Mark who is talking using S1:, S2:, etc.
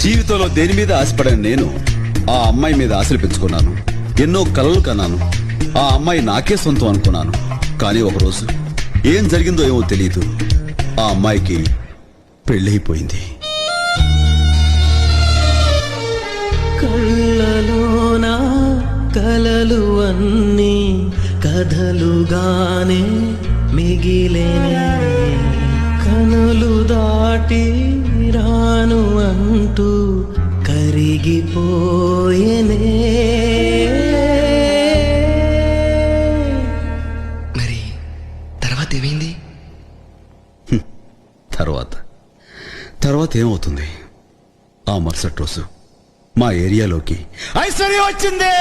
S1: జీవితంలో దేని మీద ఆశపడని నేను ఆ అమ్మాయి మీద ఆశలు పెంచుకున్నాను. ఎన్నో కలలు కన్నాను. ఆ అమ్మాయి నాకే సొంతం అనుకున్నాను. కానీ ఒకరోజు ఏం జరిగిందో ఏమో తెలియదు. ఆ అమ్మాయికి పెళ్ళైపోయింది.
S2: కళ్ళలోన కలలు అన్నీ కథలుగానే మిగిలేనే, కనులు దాటి రాను అంటూ కరిగిపోయేనే.
S3: మరి తర్వాత ఏమైంది?
S1: తర్వాత ఏమవుతుంది? ఆ మరుసటి రోజు మా ఏరియాలోకి ఐశ్వర్య వచ్చింది.